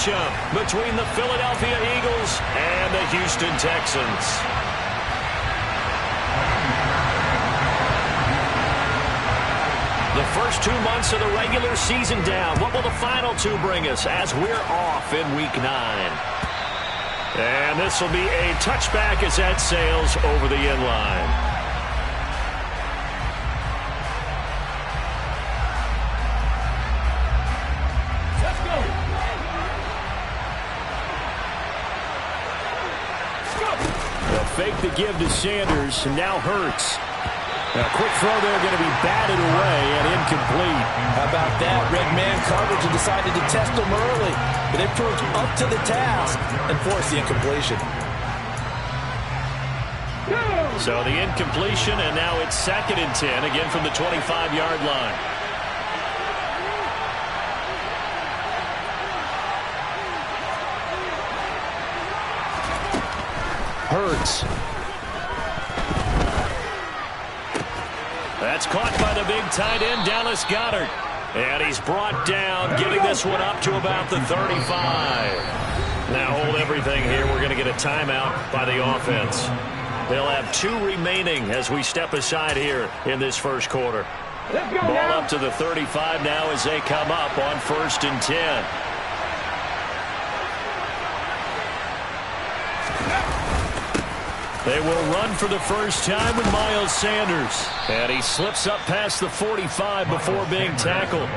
matchup between the Philadelphia Eagles and the Houston Texans. The first 2 months of the regular season down. What will the final 2 bring us as we're off in Week 9? And this will be a touchback as that sails over the end line. Let's go. They'll fake the give to Sanders, and now Hurts. A quick throw there, going to be batted away and incomplete. How about that? Red man coverage and decided to test them early. But they proved up to the task and forced the incompletion. So the incompletion, and now it's 2nd and 10, again from the 25-yard line. Hurts. That's caught by the big tight end, Dallas Goedert. And he's brought down, getting this one up to about the 35. Now hold everything here. We're going to get a timeout by the offense. They'll have 2 remaining as we step aside here in this first quarter. Ball up to the 35 now as they come up on 1st and 10. They will run for the first time with Miles Sanders. And he slips up past the 45 before being tackled.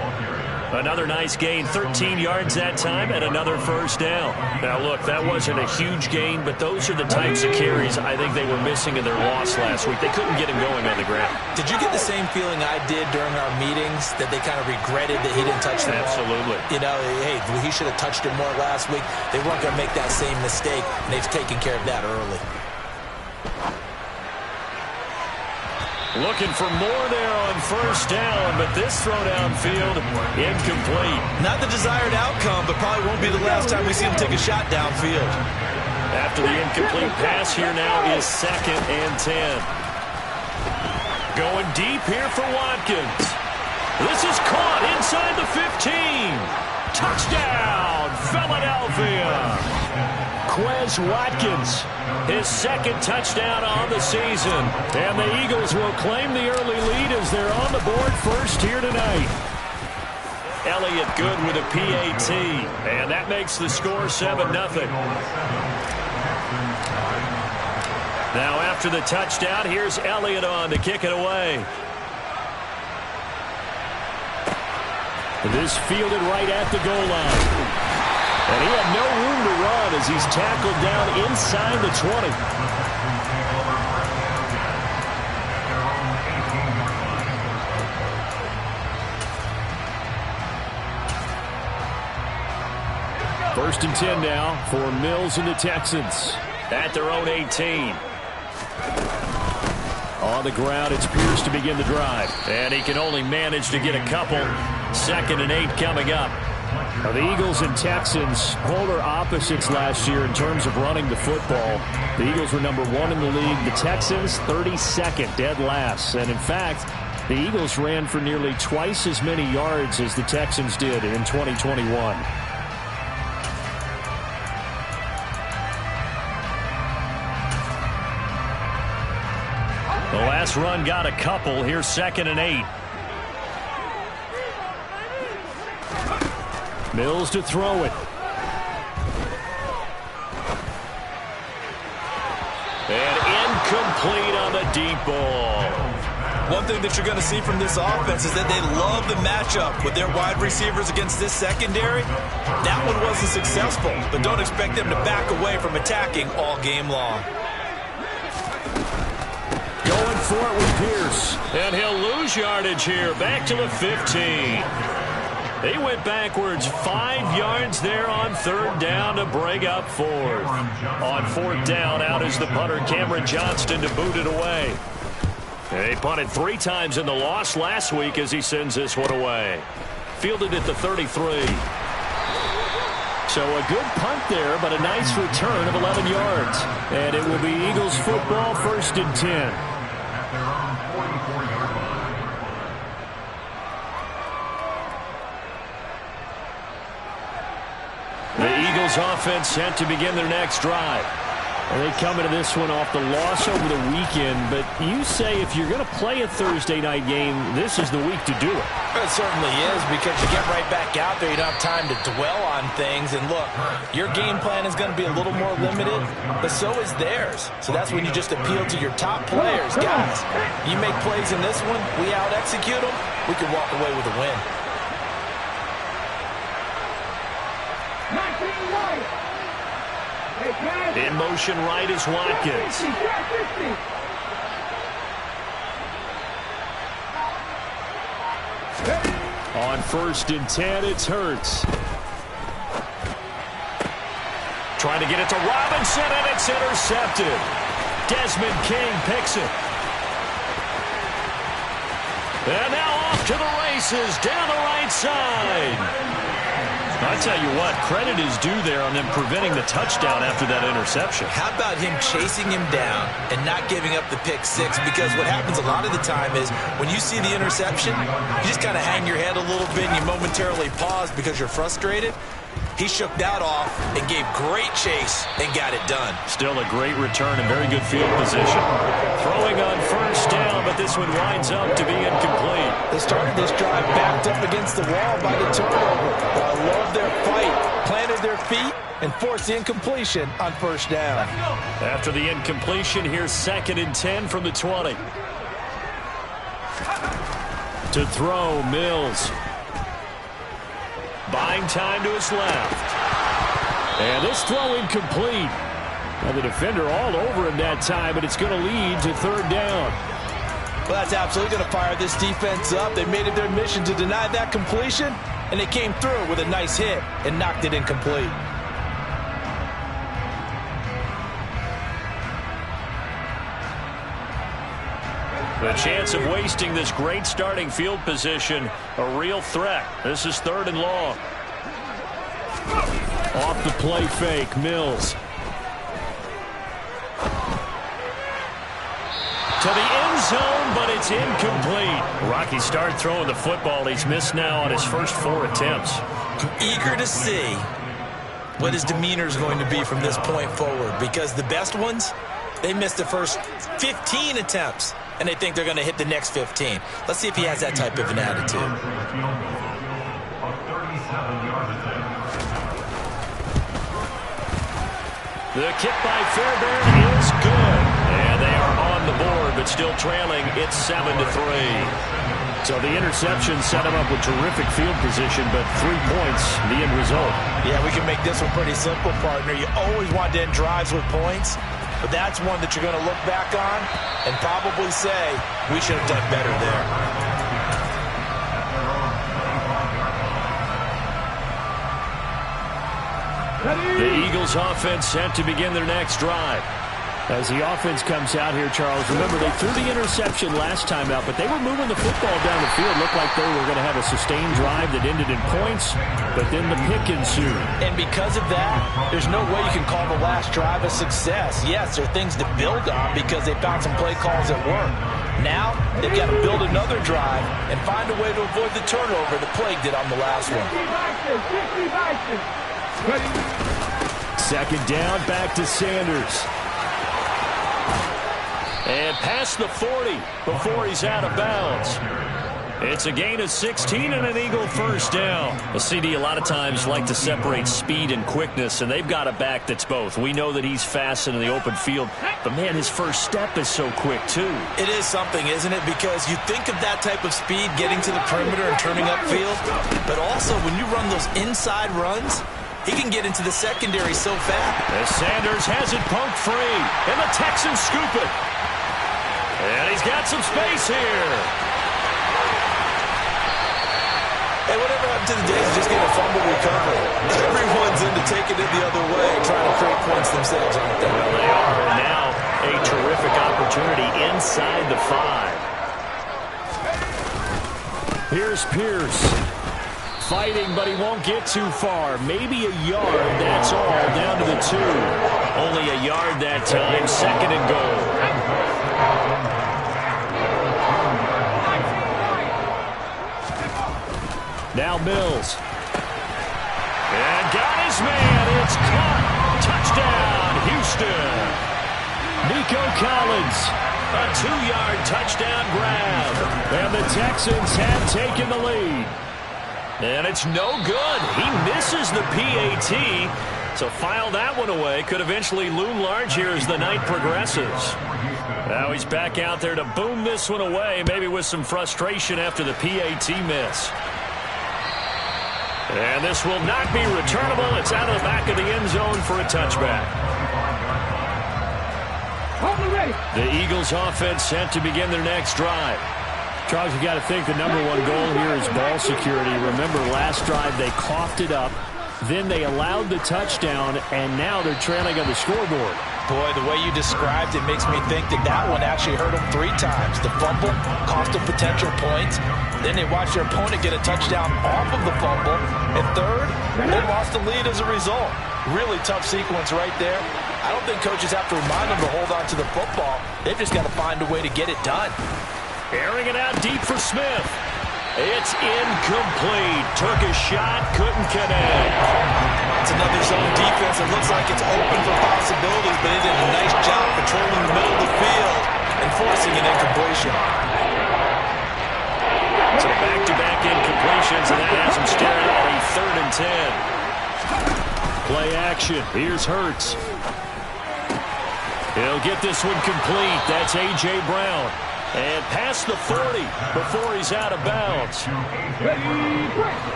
Another nice gain, 13 yards that time, and another first down. Now, look, that wasn't a huge gain, but those are the types of carries I think they were missing in their loss last week. They couldn't get him going on the ground. Did you get the same feeling I did during our meetings, that they kind of regretted that he didn't touch the ball? Absolutely. You know, hey, he should have touched it more last week. They weren't going to make that same mistake, and they've taken care of that early. Looking for more there on first down, but this throw downfield, incomplete. Not the desired outcome, but probably won't be the last time we see him take a shot downfield. After the incomplete pass, here now is 2nd and 10. Going deep here for Watkins. This is caught inside the 15. Touchdown, Philadelphia. Quez Watkins, his 2nd touchdown on the season. And the Eagles will claim the early lead as they're on the board first here tonight. Elliott good with a PAT. And that makes the score 7-0. Now after the touchdown, here's Elliott on to kick it away. This fielded right at the goal line. And he had no room to run as he's tackled down inside the 20. First and 10 now for Mills and the Texans at their own 18. On the ground, it's Pierce to begin the drive. And he can only manage to get a couple. 2nd and 8 coming up. Now, the Eagles and Texans, polar opposites last year in terms of running the football. The Eagles were number 1 in the league. The Texans, 32nd, dead last. And in fact, the Eagles ran for nearly twice as many yards as the Texans did in 2021. The last run got a couple. Here's 2nd and 8. Mills to throw it. And incomplete on the deep ball. One thing that you're going to see from this offense is that they love the matchup with their wide receivers against this secondary. That one wasn't successful, but don't expect them to back away from attacking all game long. Going for it with Pierce. And he'll lose yardage here. Back to the 15. He went backwards 5 yards there on 3rd down to bring up 4th. On 4th down, out is the punter, Cameron Johnston, to boot it away. He punted 3 times in the loss last week as he sends this one away. Fielded at the 33. So a good punt there, but a nice return of 11 yards. And it will be Eagles football, 1st and 10. The Eagles offense set to begin their next drive. And they come into this one off the loss over the weekend, but you say if you're going to play a Thursday night game, this is the week to do it. It certainly is, because you get right back out there. You don't have time to dwell on things. And look, your game plan is going to be a little more limited, but so is theirs. So that's when you just appeal to your top players. Guys, you make plays in this one, we out-execute them, we can walk away with a win. In motion right is Watkins. On 1st and 10, it's Hurts. Trying to get it to Robinson, and it's intercepted. Desmond King picks it. And now off to the races down the right side. I tell you what, credit is due there on them preventing the touchdown after that interception. How about him chasing him down and not giving up the pick six? Because what happens a lot of the time is when you see the interception, you just kind of hang your head a little bit and you momentarily pause because you're frustrated. He shook that off and gave great chase and got it done. Still a great return and very good field position. Throwing on 1st down, but this one winds up to be incomplete. They started this drive backed up against the wall by the turnover. But I love their fight. Planted their feet and forced the incompletion on 1st down. After the incompletion, here's 2nd and 10 from the 20. To throw, Mills. Buying time to his left. And this throw incomplete. Now the defender all over him that time, but it's going to lead to 3rd down. Well, that's absolutely going to fire this defense up. They made it their mission to deny that completion, and they came through with a nice hit and knocked it incomplete. The chance of wasting this great starting field position, a real threat. This is 3rd and long. Off the play fake, Mills. To the end zone, but it's incomplete. Rocky started throwing the football. He's missed now on his first 4 attempts. I'm eager to see what his demeanor is going to be from this point forward, because the best ones, they missed the first 15 attempts, and they think they're going to hit the next 15. Let's see if he has that type of an attitude. The kick by Fairbairn is good. And they are on the board, but still trailing. It's 7-3. So the interception set him up with terrific field position, but 3 points, the end result. Yeah, we can make this one pretty simple, partner. You always want to end drives with points, but that's one that you're going to look back on and probably say, we should have done better there. The Eagles offense set to begin their next drive. As the offense comes out here, Charles, remember they threw the interception last time out, but they were moving the football down the field. Looked like they were going to have a sustained drive that ended in points, but then the pick ensued. And because of that, there's no way you can call the last drive a success. Yes, there are things to build on because they found some play calls that work. Now, they've got to build another drive and find a way to avoid the turnover that plagued it on the last one. 2nd down, back to Sanders. And past the 40 before he's out of bounds. It's a gain of 16 and an Eagle 1st down. The CD a lot of times like to separate speed and quickness, and they've got a back that's both. We know that he's fast in the open field, but man, his first step is so quick too. It is something, isn't it? Because you think of that type of speed getting to the perimeter and turning upfield, but also when you run those inside runs, he can get into the secondary so fast. As Sanders has it poked free, and the Texans scoop it. And he's got some space here. Hey, whatever happened to the days of just getting a fumble recovery? Everyone's into taking it the other way, trying to create points themselves, aren't they? Well, they are. And now a terrific opportunity inside the 5. Here's Pierce. Fighting, but he won't get too far. Maybe a yard, that's all, down to the 2. Only a yard that time, 2nd and goal. Now Mills. And got his man. It's 2-yard touchdown grab. And the Texans have taken the lead. And it's no good. He misses the PAT. So file that one away. Could eventually loom large here as the night progresses. Now he's back out there to boom this one away, maybe with some frustration after the PAT miss. And this will not be returnable. It's out of the back of the end zone for a touchback. The Eagles offense set to begin their next drive. Charles, you got to think the number one goal here is ball security. Remember, last drive they coughed it up, then they allowed the touchdown, and now they're trailing on the scoreboard. Boy, the way you described it makes me think that one actually hurt them 3 times. The fumble cost them potential points. Then they watched their opponent get a touchdown off of the fumble. And third, they lost the lead as a result. Really tough sequence right there. I don't think coaches have to remind them to hold on to the football. They've just got to find a way to get it done. Airing it out deep for Smith. It's incomplete. Took a shot, couldn't connect. It's another zone defense. It looks like it's open for possibilities, but they did a nice job patrolling the middle of the field and forcing an incompletion. So back-to-back incompletions, and that has them staring at a 3rd and 10. Play action. Here's Hurts. He'll get this one complete. That's A.J. Brown. And past the 40 before he's out of bounds.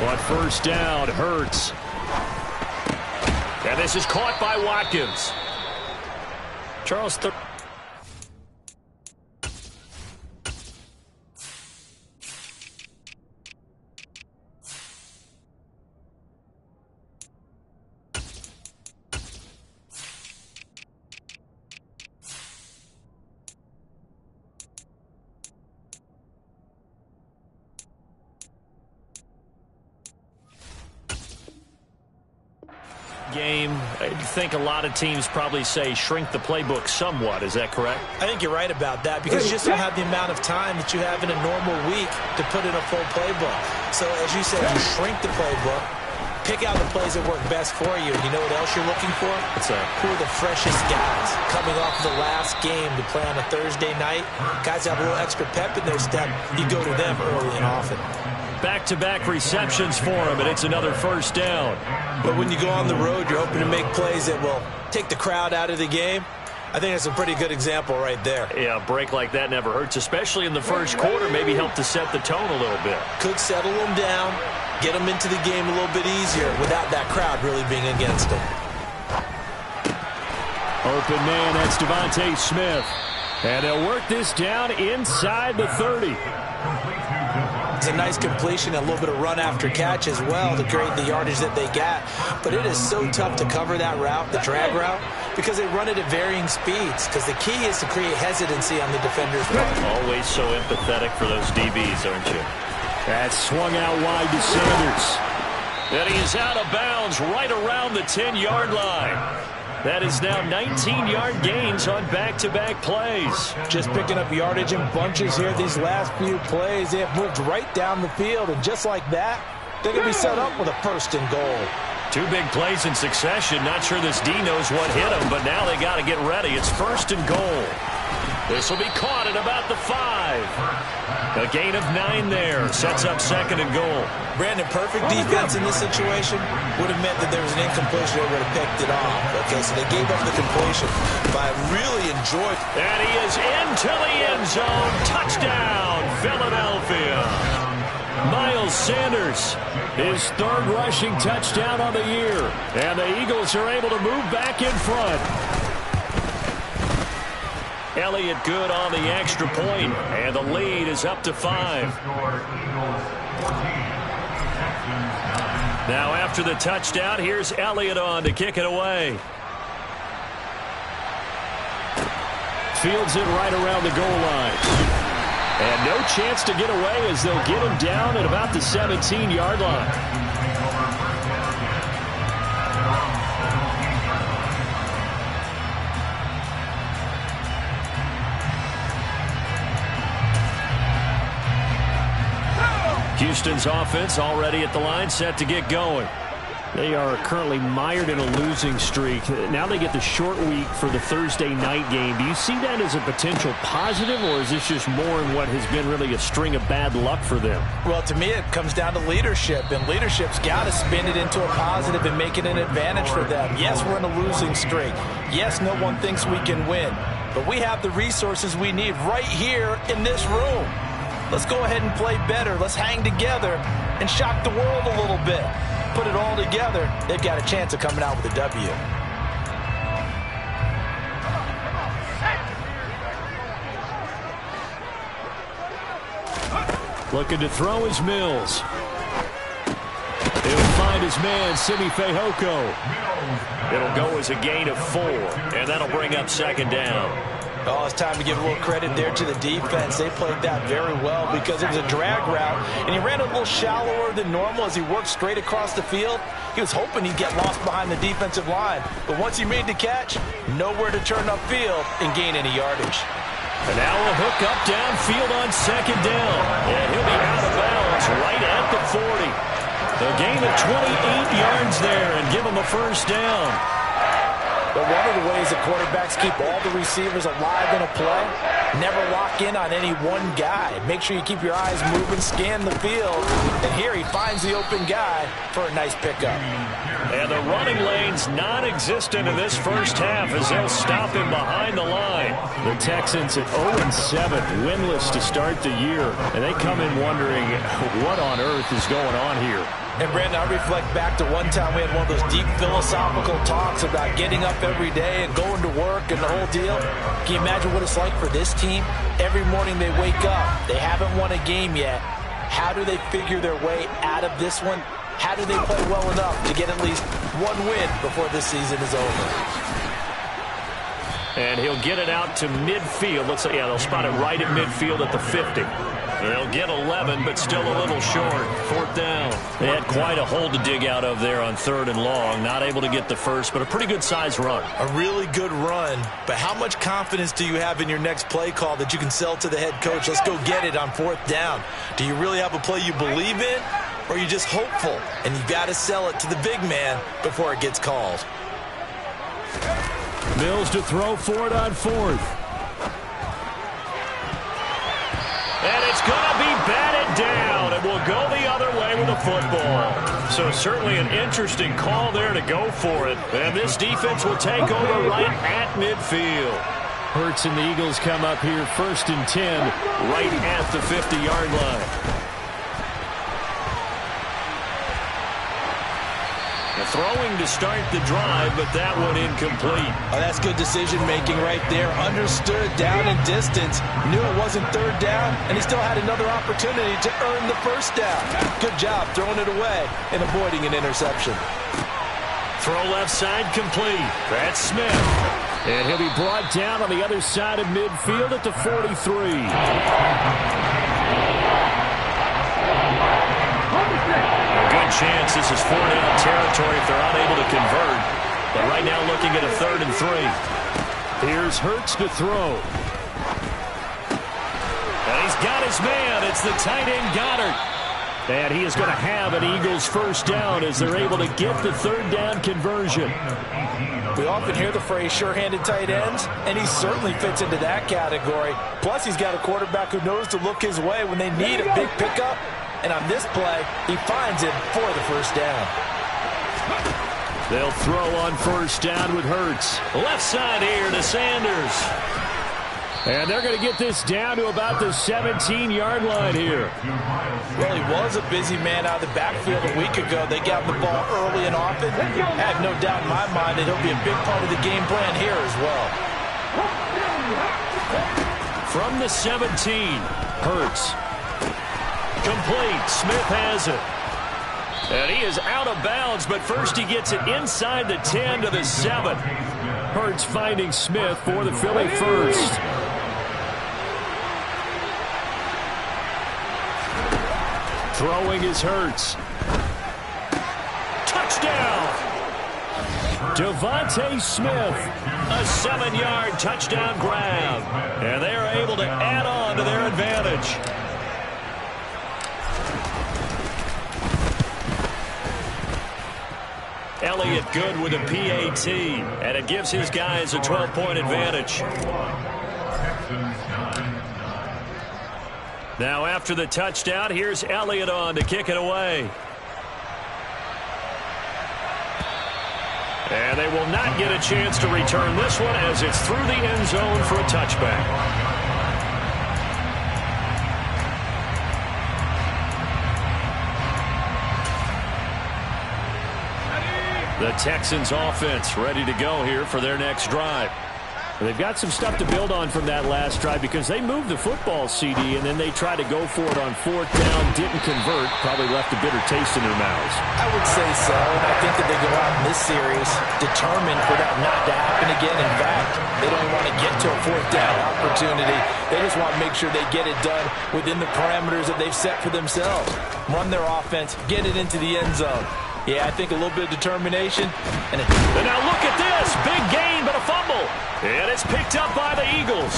But first down, Hurts. And this is caught by Watkins. Charles. Game, I think a lot of teams probably say shrink the playbook somewhat. Is that correct? I think you're right about that because you just don't have the amount of time that you have in a normal week to put in a full playbook. So as you said, you shrink the playbook, pick out the plays that work best for you. You know what else you're looking for? Who are the freshest guys coming off the last game to play on a Thursday night? Guys have a little extra pep in their step. You go to them early and often. Back-to-back receptions for him, and it's another first down. But when you go on the road, you're hoping to make plays that will take the crowd out of the game. I think that's a pretty good example right there. Yeah, a break like that never hurts, especially in the first quarter. Maybe help to set the tone a little bit. Could settle them down, get them into the game a little bit easier without that crowd really being against them. Open man, that's Devontae Smith. And they'll work this down inside the 30. It's a nice completion, a little bit of run after catch as well to create the yardage that they got. But it is so tough to cover that route, the drag route, because they run it at varying speeds. Because the key is to create hesitancy on the defender's part. Always so empathetic for those DBs, aren't you? That's swung out wide to Sanders. And he is out of bounds right around the 10-yard line. That is now 19-yard gains on back-to-back plays. Just picking up yardage in bunches here these last few plays. They have moved right down the field, and just like that, they're going to be set up with a 1st and goal. 2 big plays in succession. Not sure this D knows what hit him, but now they got to get ready. It's 1st and goal. This will be caught at about the 5. A gain of 9 there. Sets up 2nd and goal. Brandon, perfect defense in this situation would have meant that there was an incompletion. They would have picked it off. Okay, so they gave up the completion. But I really enjoyed. And he is into the end zone. Touchdown, Philadelphia. Miles Sanders, his 3rd rushing touchdown on the year. And the Eagles are able to move back in front. Elliott good on the extra point, and the lead is up to 5. Now after the touchdown, here's Elliott on to kick it away. Fields it right around the goal line. And no chance to get away as they'll get him down at about the 17-yard line. Houston's offense already at the line, set to get going. They are currently mired in a losing streak. Now they get the short week for the Thursday night game. Do you see that as a potential positive, or is this just more in what has been really a string of bad luck for them? Well, to me, it comes down to leadership, and leadership's got to spin it into a positive and make it an advantage for them. Yes, we're in a losing streak. Yes, no one thinks we can win, but we have the resources we need right here in this room. Let's go ahead and play better. Let's hang together and shock the world a little bit. Put it all together, they've got a chance of coming out with a W. Looking to throw is Mills. He'll find his man, Simi Fehoko. It'll go as a gain of 4, and that'll bring up second down. Oh, it's time to give a little credit there to the defense. They played that very well because it was a drag route, and he ran a little shallower than normal as he worked straight across the field. He was hoping he'd get lost behind the defensive line, but once he made the catch, nowhere to turn upfield and gain any yardage. And now a hook up downfield on second down, and he'll be out of bounds right at the 40. A gain of 28 yards there and give him a first down. But one of the ways that quarterbacks keep all the receivers alive in a play, never lock in on any one guy. Make sure you keep your eyes moving, scan the field, and here he finds the open guy for a nice pickup. And the running lane's non-existent in this first half as they'll stop him behind the line. The Texans at 0-7, winless to start the year, and they come in wondering what on earth is going on here. And, Brandon, I reflect back to one time we had one of those deep philosophical talks about getting up every day and going to work and the whole deal. Can you imagine what it's like for this team? Every morning they wake up. They haven't won a game yet. How do they figure their way out of this one? How do they play well enough to get at least one win before this season is over? And he'll get it out to midfield. Let's say, yeah, they'll spot it right at midfield at the 50. They'll get 11, but still a little short. Fourth down. They had quite a hole to dig out of there on 3rd and long. Not able to get the first, but a pretty good-sized run. A really good run, but how much confidence do you have in your next play call that you can sell to the head coach? Let's go get it on 4th down. Do you really have a play you believe in, or are you just hopeful, and you've got to sell it to the big man before it gets called? Mills to throw for it on 4th. And it's going to be batted down. It will go the other way with the football. So certainly an interesting call there to go for it. And this defense will take over right at midfield. Hurts and the Eagles come up here 1st and 10 right at the 50-yard line. Throwing to start the drive, but that one incomplete. Oh, that's good decision-making right there. Understood down and distance. Knew it wasn't 3rd down, and he still had another opportunity to earn the first down. Good job throwing it away and avoiding an interception. Throw left side complete. That's Smith. And he'll be brought down on the other side of midfield at the 43. Chance this is 4-down territory if they're unable to convert. But right now looking at a 3rd and 3. Here's Hurts to throw. And he's got his man. It's the tight end Goddard. And he is going to have an Eagles first down as they're able to get the 3rd down conversion. We often hear the phrase sure-handed tight ends, and he certainly fits into that category. Plus, he's got a quarterback who knows to look his way when they need a big pickup. And on this play, he finds him for the first down. They'll throw on 1st down with Hurts. Left side here to Sanders. And they're going to get this down to about the 17-yard line here. Well, he was a busy man out of the backfield a week ago. They got the ball early and often. I have no doubt in my mind that he'll be a big part of the game plan here as well. From the 17, Hurts. Complete. Smith has it. And he is out of bounds, but first he gets it inside the 10 to the 7. Hurts finding Smith for the Philly first. Throwing is Hurts. Touchdown! Devontae Smith. A 7-yard touchdown grab. And they are able to add on to their advantage. Elliott good with a PAT, and it gives his guys a 12-point advantage. Now after the touchdown, here's Elliott on to kick it away. And they will not get a chance to return this one as it's through the end zone for a touchback. The Texans offense ready to go here for their next drive. They've got some stuff to build on from that last drive because they moved the football, CD, and then they tried to go for it on fourth down, didn't convert, probably left a bitter taste in their mouths. I would say so, and I think that they go out in this series determined for that not to happen again. In fact, they don't want to get to a fourth down opportunity. They just want to make sure they get it done within the parameters that they've set for themselves. Run their offense, get it into the end zone. Yeah, I think a little bit of determination. And now look at this. Big gain, but a fumble. And it's picked up by the Eagles.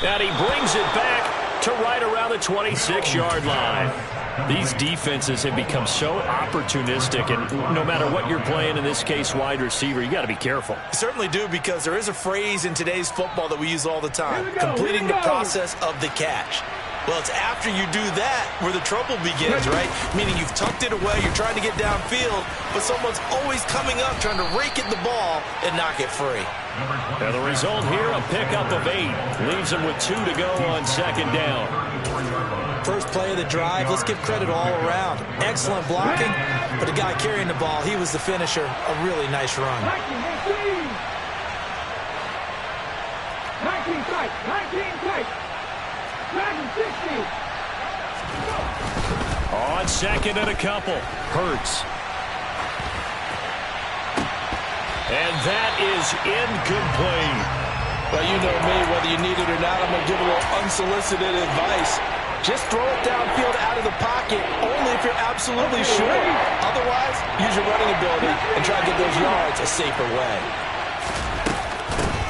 And he brings it back to right around the 26-yard line. These defenses have become so opportunistic, and no matter what you're playing, in this case wide receiver, you got to be careful. You certainly do, because there is a phrase in today's football that we use all the time, completing the process of the catch. Well, it's after you do that where the trouble begins, right? Meaning you've tucked it away, you're trying to get downfield, but someone's always coming up trying to rake at the ball and knock it free. And the result here, a pickup of 8. Leaves them with 2 to go on second down. First play of the drive, let's give credit all around. Excellent blocking, but the guy carrying the ball, he was the finisher. A really nice run. 19 tight. On second and a couple. Hurts. And that is incomplete. Well, you know me, whether you need it or not, I'm going to give a little unsolicited advice. Just throw it downfield out of the pocket, only if you're absolutely sure. Otherwise, use your running ability and try to get those yards a safer way.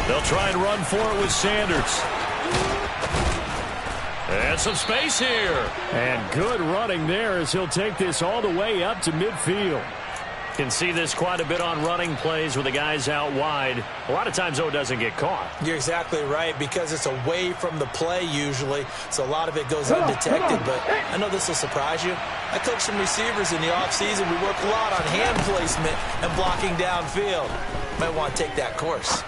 They'll try and run for it with Sanders. And some space here. And good running there as he'll take this all the way up to midfield. Can see this quite a bit on running plays with the guys out wide. A lot of times, though, it doesn't get caught. You're exactly right, because it's away from the play usually, so a lot of it goes undetected. But I know this will surprise you. I coach some receivers in the offseason. We work a lot on hand placement and blocking downfield. Might want to take that course.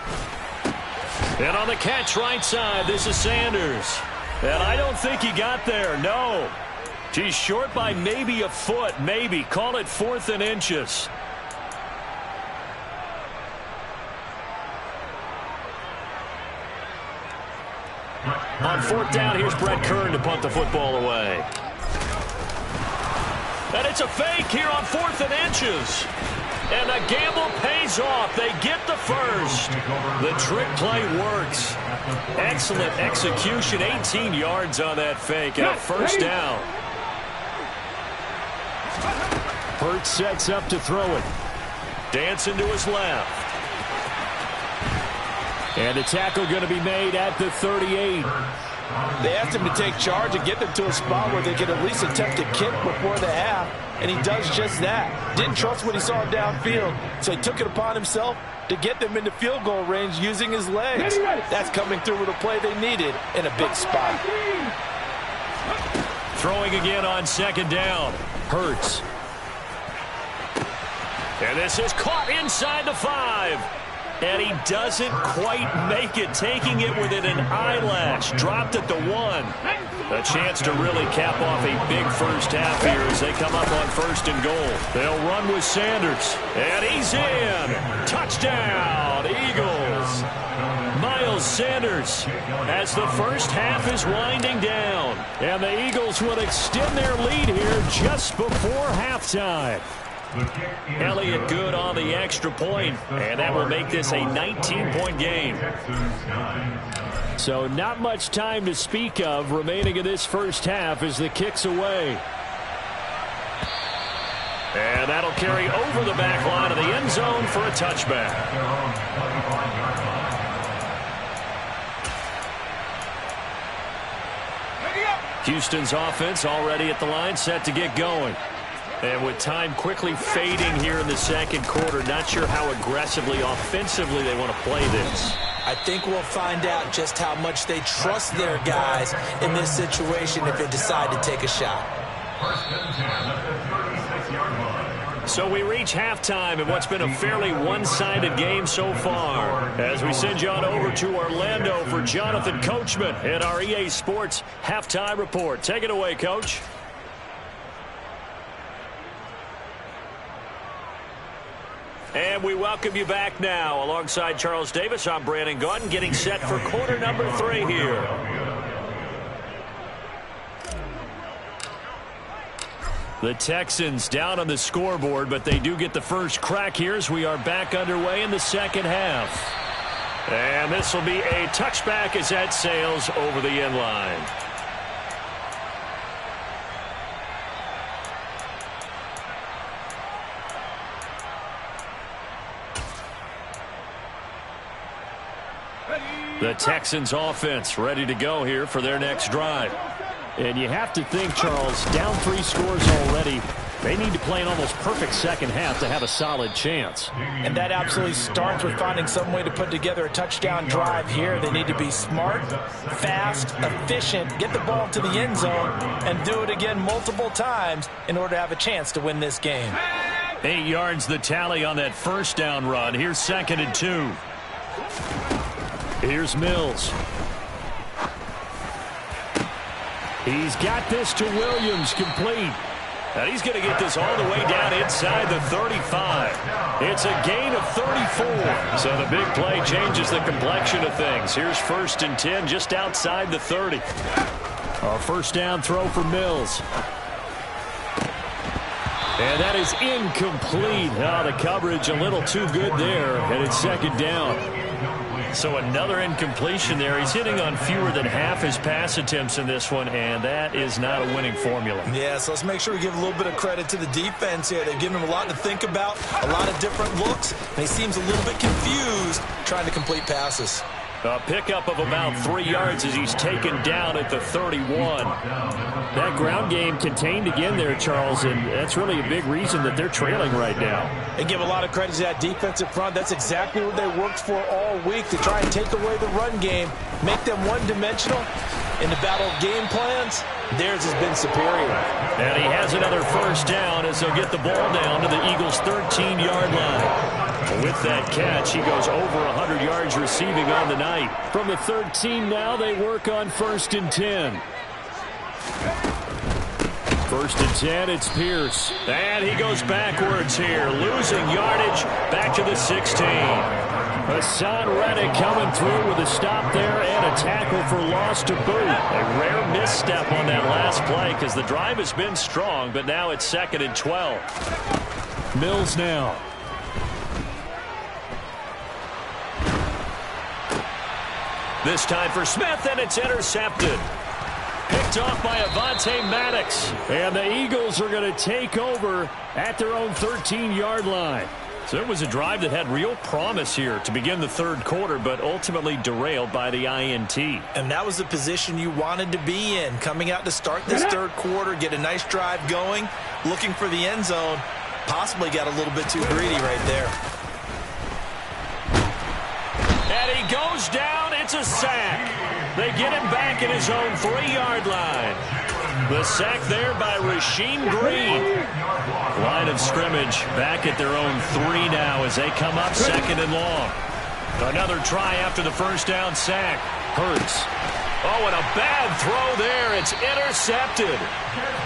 And on the catch right side, this is Sanders. And I don't think he got there, no. He's short by maybe a foot, maybe. Call it 4th and inches. On fourth down, here's Brett Kern to punt the football away. And it's a fake here on 4th and inches. And the gamble pays off. They get the first. The trick play works. Excellent execution. 18 yards on that fake. And a first down. Hurts sets up to throw it. Dancing to his left. And the tackle going to be made at the 38. They asked him to take charge and get them to a spot where they could at least attempt to kick before the half, and he does just that. Didn't trust what he saw downfield, so he took it upon himself to get them into field goal range using his legs. That's coming through with a play they needed in a big spot. Throwing again on second down. Hurts. And this is caught inside the 5. And he doesn't quite make it, taking it within an eyelash. Dropped at the 1. A chance to really cap off a big first half here as they come up on 1st and goal. They'll run with Sanders. And he's in. Touchdown, Eagles. Miles Sanders as the first half is winding down. And the Eagles will extend their lead here just before halftime. Elliott good on the extra point, and that will make this a 19-point game. So not much time to speak of remaining in this first half as the kick's away. And that'll carry over the back line of the end zone for a touchback. Houston's offense already at the line, set to get going. And with time quickly fading here in the second quarter, not sure how aggressively, offensively they want to play this. I think we'll find out just how much they trust their guys in this situation if they decide to take a shot. So we reach halftime in what's been a fairly one-sided game so far. As we send you on over to Orlando for Jonathan Coachman in our EA Sports Halftime Report. Take it away, Coach. And we welcome you back now. Alongside Charles Davis, I'm Brandon Gaudin, getting set for quarter number 3 here. The Texans down on the scoreboard, but they do get the first crack here as we are back underway in the second half. And this will be a touchback as that sails over the end line. The Texans offense ready to go here for their next drive. And you have to think, Charles, down 3 scores already. They need to play an almost perfect second half to have a solid chance. And that absolutely starts with finding some way to put together a touchdown drive here. They need to be smart, fast, efficient, get the ball to the end zone, and do it again multiple times in order to have a chance to win this game. 8 yards the tally on that first down run. Here's 2nd and 2. Here's Mills. He's got this to Williams, complete. And he's going to get this all the way down inside the 35. It's a gain of 34. So the big play changes the complexion of things. Here's 1st and 10 just outside the 30. A first down throw for Mills. And that is incomplete. Oh, the coverage a little too good there, and it's 2nd down. So another incompletion there. He's hitting on fewer than half his pass attempts in this one, and that is not a winning formula. Yeah, so let's make sure we give a little bit of credit to the defense here. They've given him a lot to think about, a lot of different looks, and he seems a little bit confused trying to complete passes. A pickup of about 3 yards as he's taken down at the 31. That ground game contained again there, Charles, and that's really a big reason that they're trailing right now. They give a lot of credit to that defensive front. That's exactly what they worked for all week, to try and take away the run game, make them one-dimensional. In the battle of game plans, theirs has been superior. And he has another first down as they'll get the ball down to the Eagles' 13-yard line. With that catch, he goes over 100 yards receiving on the night. From the 13 now, they work on 1st and 10. 1st and 10, it's Pierce. And he goes backwards here, losing yardage back to the 16. Hassan Reddick coming through with a stop there and a tackle for loss to boot. A rare misstep on that last play because the drive has been strong, but now it's 2nd and 12. Mills now. This time for Smith, and it's intercepted. Picked off by Avonte Maddox. And the Eagles are going to take over at their own 13-yard line. So it was a drive that had real promise here to begin the third quarter, but ultimately derailed by the INT. And that was the position you wanted to be in, coming out to start this third quarter, get a nice drive going, looking for the end zone. Possibly got a little bit too greedy right there. And he goes down. It's a sack. They get him back at his own 3-yard line. The sack there by Rasheem Green. Line of scrimmage back at their own 3 now as they come up 2nd and long. Another try after the first down sack. Hurts. Oh, and a bad throw there. It's intercepted.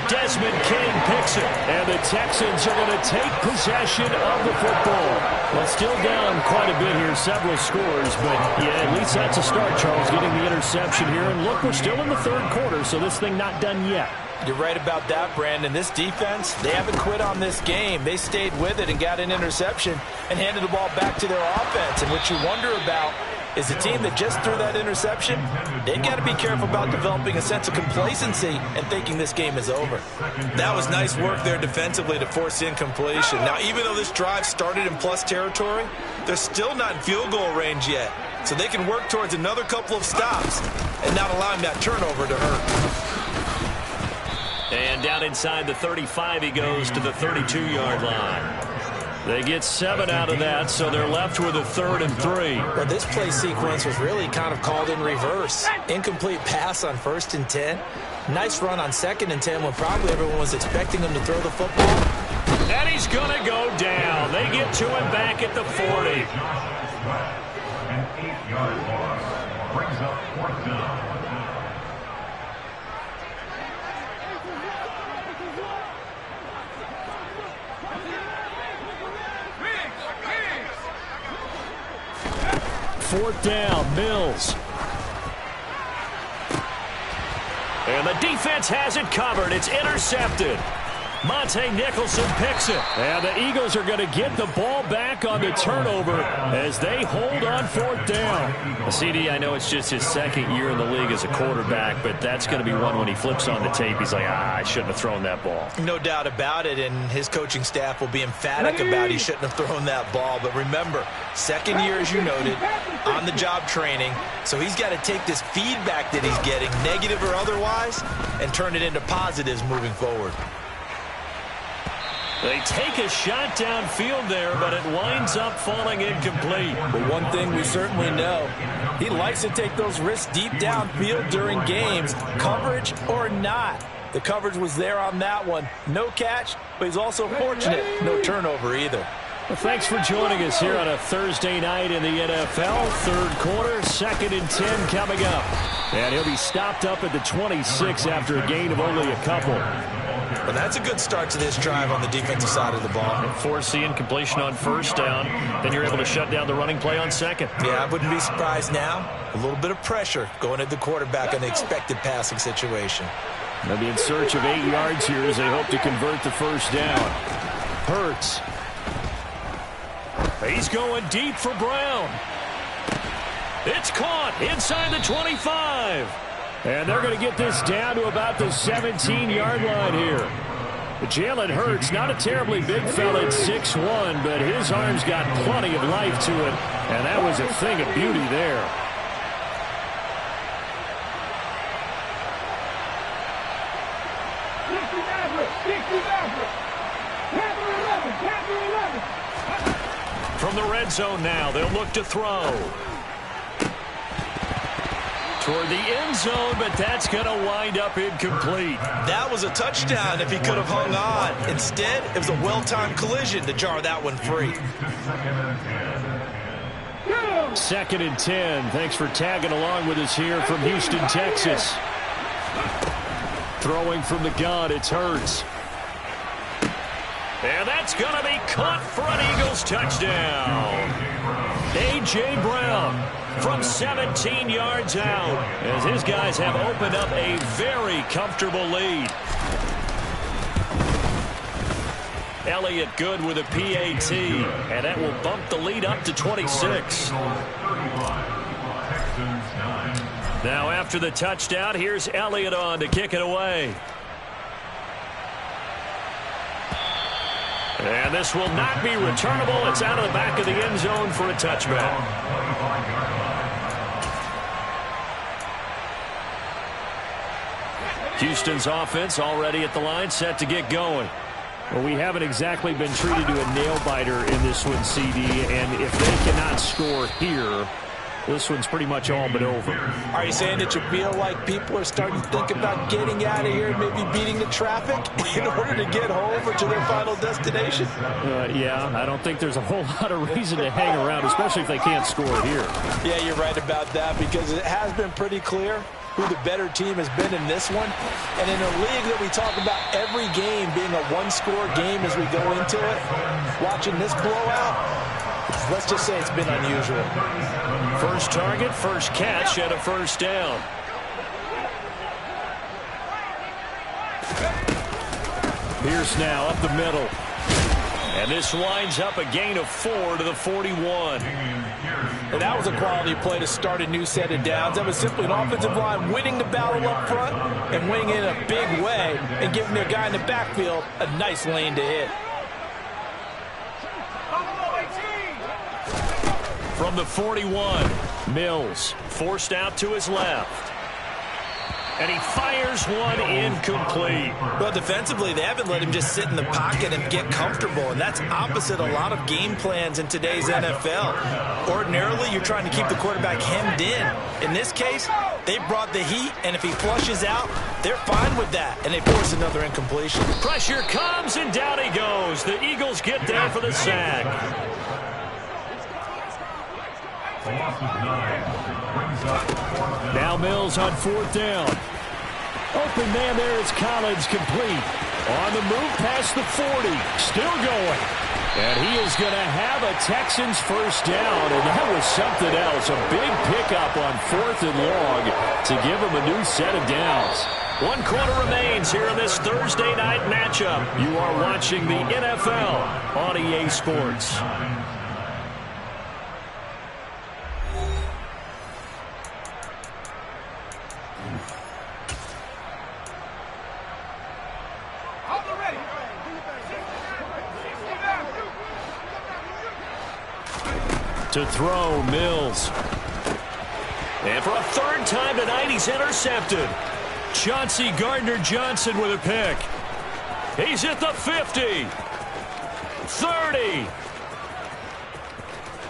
Desmond King picks it. And the Texans are going to take possession of the football. Well, still down quite a bit here, several scores, but yeah, at least that's a start, Charles, getting the interception here. And look, we're still in the third quarter, so this thing not done yet. You're right about that, Brandon. This defense, they haven't quit on this game. They stayed with it and got an interception and handed the ball back to their offense. And what you wonder about is a team that just threw that interception, they've got to be careful about developing a sense of complacency and thinking this game is over. That was nice work there defensively to force the incompletion. Now, even though this drive started in plus territory, they're still not in field goal range yet. So they can work towards another couple of stops and not allowing that turnover to hurt. And down inside the 35, he goes to the 32-yard line. They get 7 out of that, so they're left with a 3rd and 3. Well, this play sequence was really kind of called in reverse. Incomplete pass on 1st and 10. Nice run on 2nd and 10 when probably everyone was expecting him to throw the football. And he's going to go down. They get to him back at the 40. An 8-yard loss brings up 4th down. Fourth down, Mills. And the defense has it covered. It's intercepted. Monte Nicholson picks it. And the Eagles are going to get the ball back on the turnover as they hold on 4th down. CD, I know it's just his 2nd year in the league as a quarterback, but that's going to be one when he flips on the tape. He's like, I shouldn't have thrown that ball. No doubt about it, and his coaching staff will be emphatic about he shouldn't have thrown that ball. But remember, 2nd year, as you noted, on-the-job training, so he's got to take this feedback that he's getting, negative or otherwise, and turn it into positives moving forward. They take a shot downfield there, but it winds up falling incomplete. But one thing we certainly know, he likes to take those risks deep downfield during games, coverage or not. The coverage was there on that one. No catch, but he's also fortunate. No turnover either. Well, thanks for joining us here on a Thursday night in the NFL. 3rd quarter, 2nd and 10 coming up. And he'll be stopped up at the 26 after a gain of only a couple. Well, that's a good start to this drive on the defensive side of the ball. Force the incompletion on 1st down. Then you're able to shut down the running play on 2nd. Yeah, I wouldn't be surprised now. A little bit of pressure going at the quarterback on the expected passing situation. They'll be in search of 8 yards here as they hope to convert the 1st down. Hurts. He's going deep for Brown. It's caught inside the 25. And they're going to get this down to about the 17-yard line here. Jalen Hurts, not a terribly big fella at 6'1", but his arm's got plenty of life to it. And that was a thing of beauty there. From the red zone now, they'll look to throw. Toward the end zone, but that's going to wind up incomplete. That was a touchdown if he could have hung on. Instead, it was a well-timed collision to jar that one free. 2nd and 10. Thanks for tagging along with us here from Houston, Texas. Throwing from the gun, it's Hurts. And that's going to be caught for an Eagles touchdown. A.J. Brown from 17 yards out as his guys have opened up a very comfortable lead. Elliott good with a PAT, and that will bump the lead up to 26. Now after the touchdown, here's Elliott on to kick it away. And this will not be returnable. It's out of the back of the end zone for a touchback. Houston's offense already at the line, set to get going. Well, we haven't exactly been treated to a nail-biter in this one, CD, and if they cannot score here, this one's pretty much all but over. Are you saying that you feel like people are starting to think about getting out of here, maybe beating the traffic in order to get home or to their final destination? Yeah, I don't think there's a whole lot of reason to hang around, especially if they can't score here. Yeah, you're right about that, because it has been pretty clear who the better team has been in this one. And in a league that we talk about every game being a one-score game as we go into it, watching this blowout, let's just say it's been unusual. First target, first catch, and a 1st down. Pierce now up the middle. And this winds up a gain of 4 to the 41. And that was a quality play to start a new set of downs. That was simply an offensive line winning the battle up front and winning it in a big way and giving their guy in the backfield a nice lane to hit. From the 41, Mills forced out to his left. And he fires one incomplete. Well, defensively, they haven't let him just sit in the pocket and get comfortable, and that's opposite a lot of game plans in today's NFL. Ordinarily, you're trying to keep the quarterback hemmed in. In this case, they brought the heat, and if he flushes out, they're fine with that, and they force another incompletion. Pressure comes, and down he goes. The Eagles get there for the sack. Now Mills on 4th down. Open man there is Collins, complete. On the move past the 40. Still going. And he is going to have a Texans first down. And that was something else. A big pickup on 4th and long to give him a new set of downs. 1 quarter remains here in this Thursday night matchup. You are watching the NFL on EA Sports. To throw, Mills. And for a 3rd time tonight, he's intercepted. Chauncey Gardner-Johnson with a pick. He's at the 50. 30.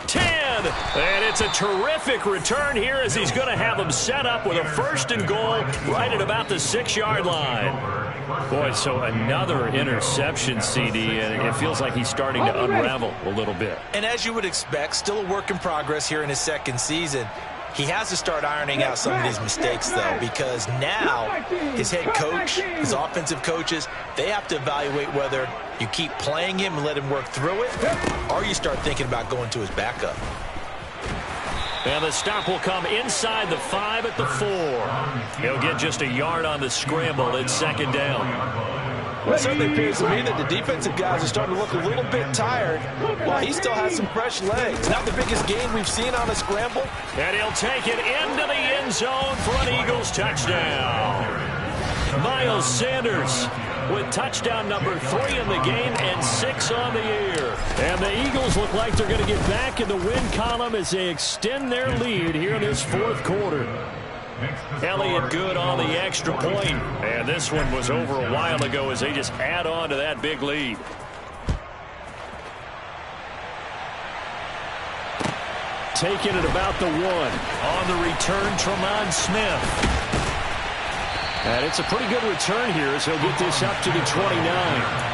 10. And it's a terrific return here as he's going to have him set up with a 1st and goal right at about the 6-yard line. Boy, so another interception, CD, and it feels like he's starting to unravel a little bit. And as you would expect, still a work in progress here in his 2nd season. He has to start ironing out some of these mistakes, though, because now his head coach, his offensive coaches, they have to evaluate whether you keep playing him and let him work through it, or you start thinking about going to his backup. And the stop will come inside the 5 at the 4. He'll get just a yard on the scramble. It's 2nd down. Well, it certainly appears to me that the defensive guys are starting to look a little bit tired while he still has some fresh legs. Not the biggest gain we've seen on a scramble. And he'll take it into the end zone for an Eagles touchdown. Miles Sanders with touchdown number 3 in the game and 6 on the year. And the Eagles look like they're going to get back in the win column as they extend their lead here in this 4th quarter. Elliott good on the extra point. And this one was over a while ago as they just add on to that big lead. Taking it about the 1. On the return, Tremont Smith. And it's a pretty good return here as he'll get this up to the 29.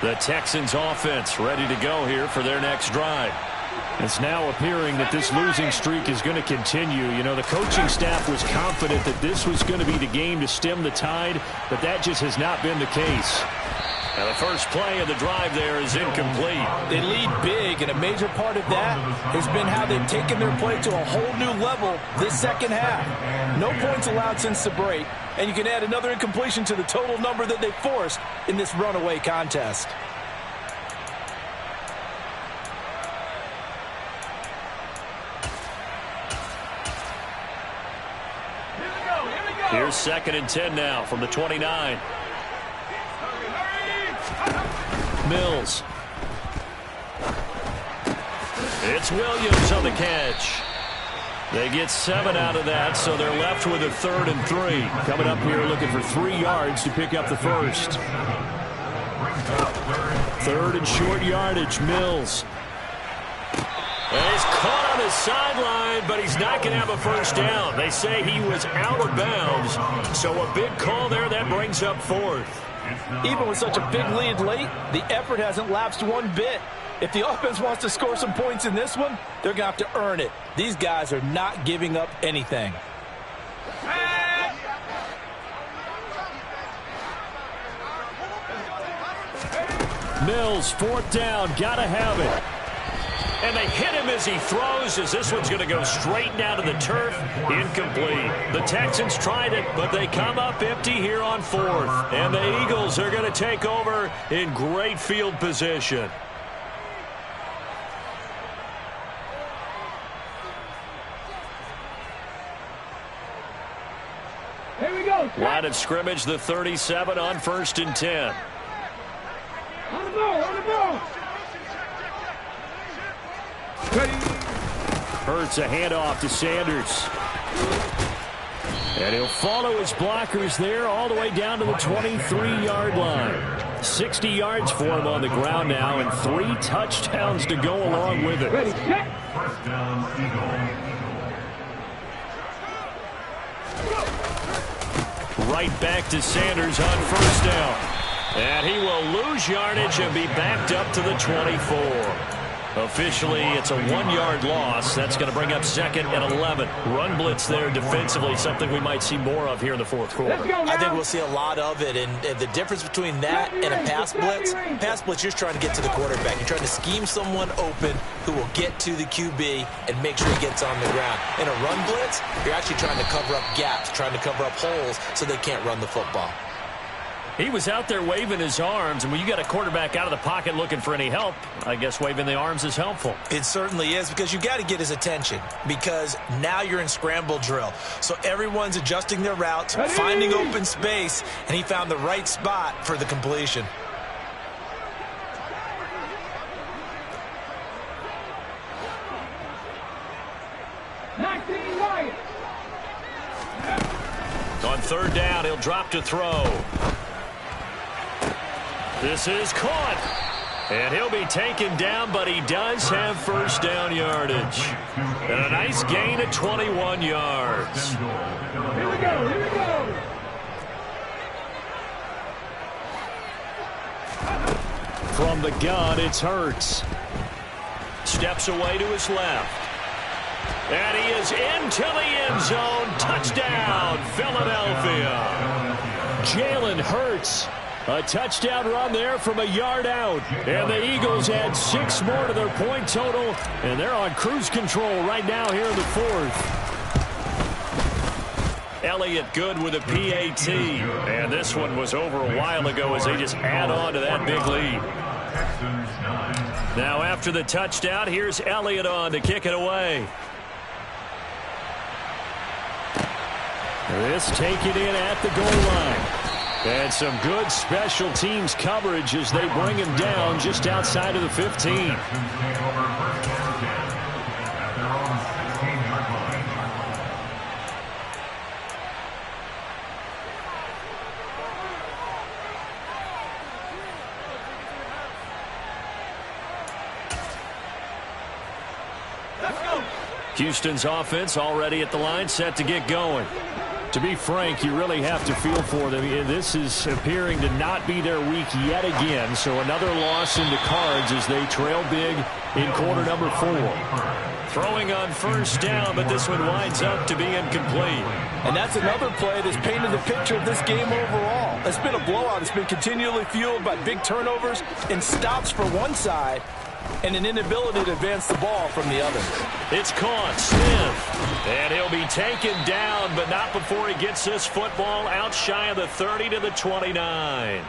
The Texans offense ready to go here for their next drive. It's now appearing that this losing streak is going to continue. You know, the coaching staff was confident that this was going to be the game to stem the tide, but that just has not been the case. Now the first play of the drive there is incomplete. They lead big, and a major part of that has been how they've taken their play to a whole new level this 2nd half. No points allowed since the break, and you can add another incompletion to the total number that they forced in this runaway contest. Here's 2nd and 10 now from the 29. Mills. It's Williams on the catch. They get 7 out of that, so they're left with a 3rd and 3. Coming up here looking for 3 yards to pick up the first. 3rd and short yardage, Mills. And he's caught on the sideline, but he's not going to have a first down. They say he was out of bounds, so a big call there that brings up 4th. Even with such a big lead late, the effort hasn't lapsed one bit. If the offense wants to score some points in this one, they're going to have to earn it. These guys are not giving up anything. Mills, 4th down, got to have it. And they hit him as he throws, as this one's going to go straight down to the turf. Incomplete. The Texans tried it, but they come up empty here on 4th. And the Eagles are going to take over in great field position. Line of scrimmage, the 37 on 1st and 10. On the ball. Hurts a handoff to Sanders. And he'll follow his blockers there all the way down to the 23-yard line. 60 yards for him on the ground now, and 3 touchdowns to go along with it. First down, Eagles. Right back to Sanders on 1st down. And he will lose yardage and be backed up to the 24. Officially, it's a 1-yard loss. That's going to bring up 2nd and 11. Run blitz there defensively, something we might see more of here in the 4th quarter. I think we'll see a lot of it, and the difference between that and a pass blitz, you're trying to get to the quarterback. You're trying to scheme someone open who will get to the QB and make sure he gets on the ground. In a run blitz, you're actually trying to cover up gaps, trying to cover up holes so they can't run the football. He was out there waving his arms, and when you got a quarterback out of the pocket looking for any help, I guess waving the arms is helpful. It certainly is, because you got to get his attention, because now you're in scramble drill. So everyone's adjusting their routes, finding open space, and he found the right spot for the completion. On 3rd down, he'll drop to throw. This is caught. And he'll be taken down, but he does have 1st down yardage. And a nice gain of 21 yards. Here we go. From the gun, it's Hurts. Steps away to his left. And he is into the end zone. Touchdown, Philadelphia. Jalen Hurts. A touchdown run there from a yard out. And the Eagles add 6 more to their point total. And they're on cruise control right now here in the 4th. Elliott good with a PAT. And this one was over a while ago as they just add on to that big lead. Now after the touchdown, here's Elliott on to kick it away. This taken in at the goal line. And some good special teams coverage as they bring him down just outside of the 15. Houston's offense already at the line, set to get going. To be frank, you really have to feel for them. This is appearing to not be their week yet again. So another loss in the cards as they trail big in quarter number 4. Throwing on 1st down, but this one winds up to be incomplete. And that's another play that's painted the picture of this game overall. It's been a blowout. It's been continually fueled by big turnovers and stops for one side, and an inability to advance the ball from the other. It's caught. Smith. And he'll be taken down, but not before he gets this football out shy of the 30 to the 29.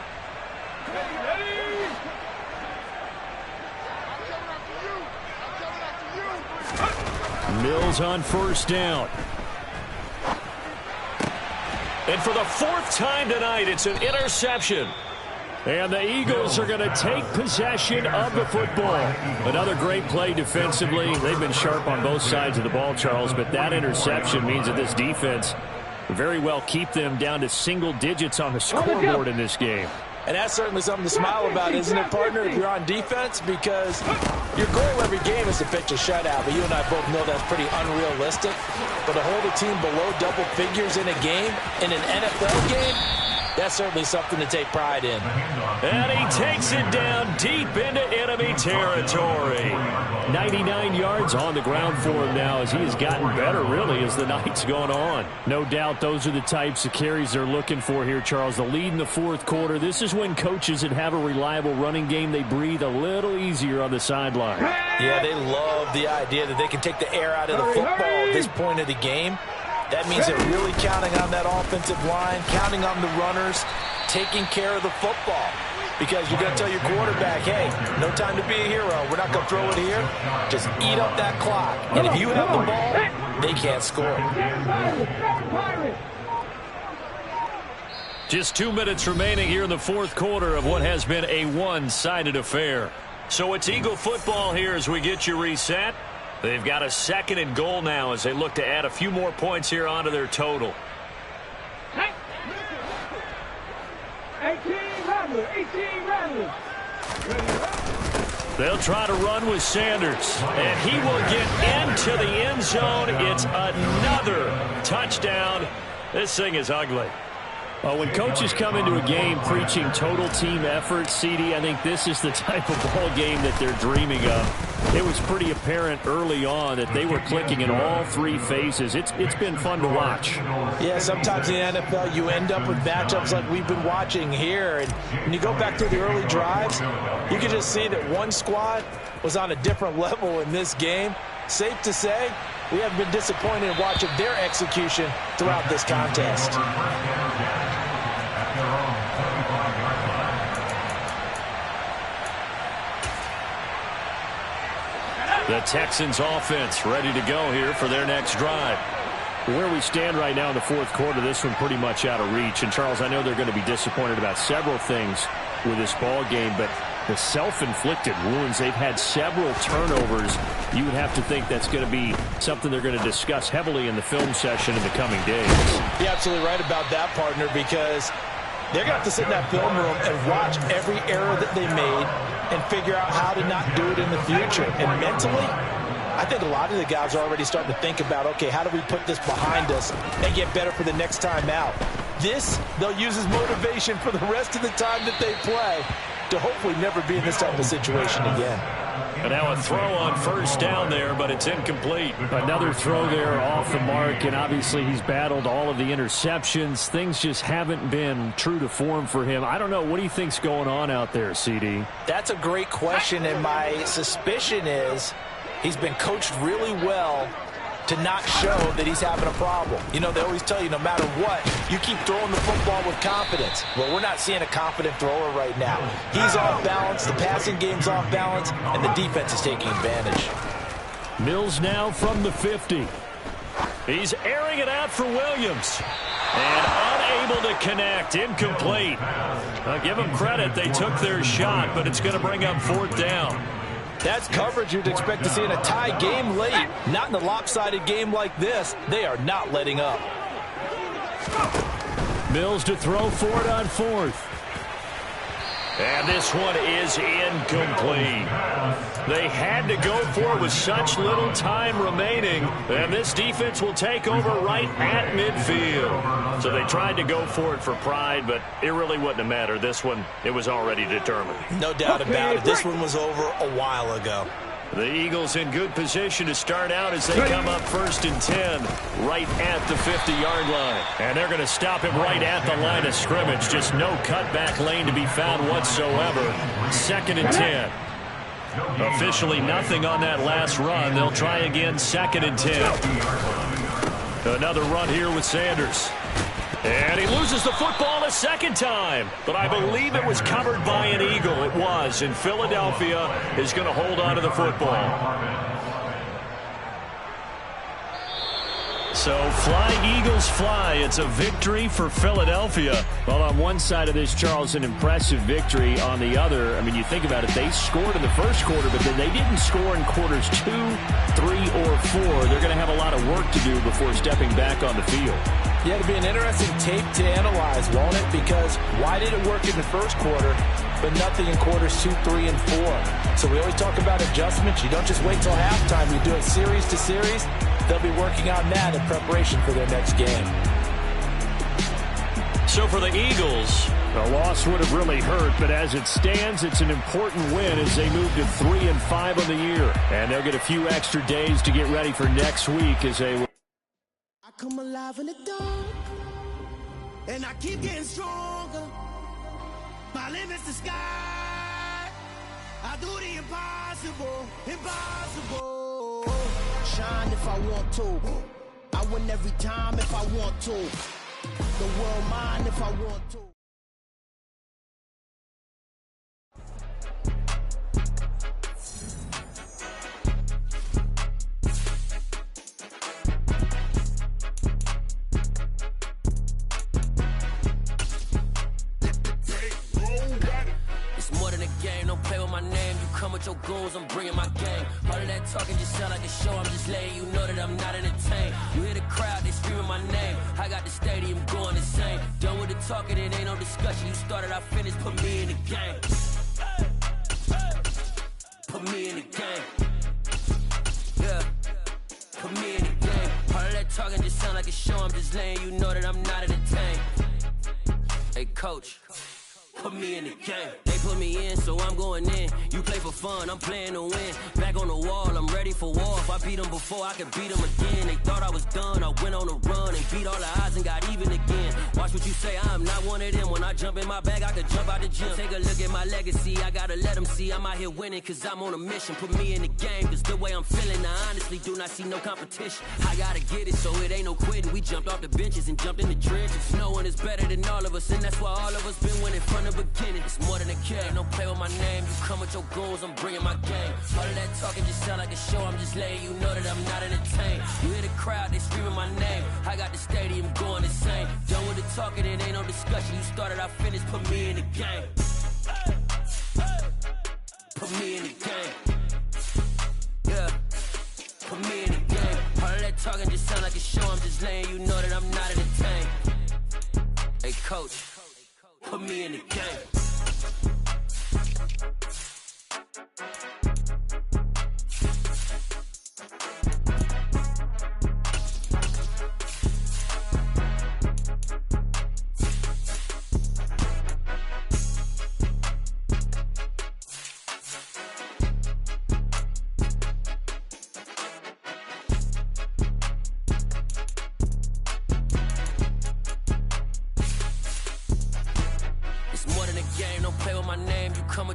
Mills on 1st down. And for the 4th time tonight, it's an interception. And the Eagles are going to take possession of the football. Another great play defensively. They've been sharp on both sides of the ball, Charles, but that interception means that this defense very well keep them down to single digits on the scoreboard in this game. And that's certainly something to smile about, isn't it, partner, if you're on defense? Because your goal every game is to pitch a shutout, but you and I both know that's pretty unrealistic. But to hold a team below double figures in a game, in an NFL game, that's certainly something to take pride in. And he takes it down deep into enemy territory. 99 yards on the ground for him now as he has gotten better, really, as the night's gone on. No doubt those are the types of carries they're looking for here, Charles. The lead in the 4th quarter. This is when coaches that have a reliable running game, they breathe a little easier on the sideline. Yeah, they love the idea that they can take the air out of the football at this point of the game. That means they're really counting on that offensive line, counting on the runners, taking care of the football. Because you're going to tell your quarterback, hey, no time to be a hero. We're not going to throw it here. Just eat up that clock. And if you have the ball, they can't score. Just 2 minutes remaining here in the fourth quarter of what has been a one-sided affair. So it's Eagle football here as we get you reset. They've got a 2nd and goal now as they look to add a few more points here onto their total. 18 rattlers. They'll try to run with Sanders, and he will get into the end zone. It's another touchdown. This thing is ugly. Well, when coaches come into a game preaching total team effort, CD, I think this is the type of ball game that they're dreaming of. It was pretty apparent early on that they were clicking in all 3 phases. It's been fun to watch. Yeah, sometimes in the NFL you end up with matchups like we've been watching here. And when you go back through the early drives, you can just see that one squad was on a different level in this game. Safe to say, we have been disappointed in watching their execution throughout this contest. The Texans offense ready to go here for their next drive. Where we stand right now in the fourth quarter, this one pretty much out of reach. And, Charles, I know they're going to be disappointed about several things with this ball game, but the self-inflicted wounds, they've had several turnovers. You would have to think that's going to be something they're going to discuss heavily in the film session in the coming days. You're absolutely right about that, partner, because they're going to have to sit in that film room and watch every error that they made and figure out how to not do it in the future. And mentally, I think a lot of the guys are already starting to think about, okay, how do we put this behind us and get better for the next time out? This, they'll use as motivation for the rest of the time that they play to hopefully never be in this type of situation again. And now a throw on first down there, but it's incomplete. Another throw there off the mark, and obviously he's battled all of the interceptions. Things just haven't been true to form for him. I don't know. What do you think's going on out there, CD? That's a great question, and my suspicion is he's been coached really well to not show that he's having a problem. You know, they always tell you no matter what, you keep throwing the football with confidence. Well, we're not seeing a confident thrower right now. He's off balance, the passing game's off balance, and the defense is taking advantage. Mills now from the 50. He's airing it out for Williams. And unable to connect, incomplete. I'll give them credit, they took their shot, but it's going to bring up 4th down. That's coverage you'd expect to see in a tie game late. Not in a lopsided game like this. They are not letting up. Mills to throw for it on 4th. And this one is incomplete. They had to go for it with such little time remaining. And this defense will take over right at midfield. So they tried to go for it for pride, but it really wouldn't have mattered. This one, it was already determined. No doubt about it. This one was over a while ago. The Eagles in good position to start out as they come up 1st and 10 right at the 50-yard line. And they're going to stop him right at the line of scrimmage. Just no cutback lane to be found whatsoever. 2nd and 10. Officially nothing on that last run. They'll try again 2nd and 10. Another run here with Sanders. And he loses the football a 2nd time. But I believe it was covered by an Eagle. It was. And Philadelphia is going to hold on to the football. So fly, Eagles, fly. It's a victory for Philadelphia. Well, on one side of this, Charles, an impressive victory. On the other, I mean, you think about it, they scored in the first quarter, but then they didn't score in quarters 2, 3, or 4. They're going to have a lot of work to do before stepping back on the field. Yeah, it'll be an interesting tape to analyze, won't it? Because why did it work in the first quarter, but nothing in quarters 2, 3, and 4? So we always talk about adjustments. You don't just wait till halftime. You do it series to series. They'll be working on that in preparation for their next game. So for the Eagles, the loss would have really hurt, but as it stands, it's an important win as they move to 3-5 on the year. And they'll get a few extra days to get ready for next week as they will. I come alive in the dark, and I keep getting stronger. My limit's the sky. I do the impossible, impossible. Shine if I want to. I win every time if I want to. The world mine if I want to. game, don't play with my name. You come with your goons, I'm bringing my game. All of that talking just sound like a show, I'm just letting you know that I'm not entertained. You hear the crowd, they screaming my name. I got the stadium going insane. Done with the talking, it ain't no discussion. You started, I finished, put me in the game. Put me in the game. Yeah, put me in the game. All of that talking just sound like a show, I'm just letting you know that I'm not entertained. Hey coach, put me in the game. They put me in, so I'm going in. You play for fun, I'm playing to win. Back on the wall, I'm ready for war. If I beat them before, I could beat them again. They thought I was done, I went on a run and beat all the odds and got even again. Watch what you say, I'm not one of them. When I jump in my bag, I could jump out the gym. Take a look at my legacy, I gotta let them see I'm out here winning, cause I'm on a mission. Put me in the game, cause the way I'm feeling, I honestly do not see no competition. I gotta get it, so it ain't no quitting. We jumped off the benches and jumped in the trenches. No one is better than all of us, and that's why all of us been winning from the beginning. It's more than a game, don't play with my name. You come with your goons, I'm bringing my game. All of that talking just sound like a show, I'm just letting you know that I'm not entertained. You hear the crowd, they screaming my name. I got the stadium going insane. Done with the talking, it ain't no discussion. You started, I finished, put me in the game. Put me in the game. Yeah, put me in the game. All of that talking just sound like a show, I'm just letting you know that I'm not entertained. Hey coach, put me in the game.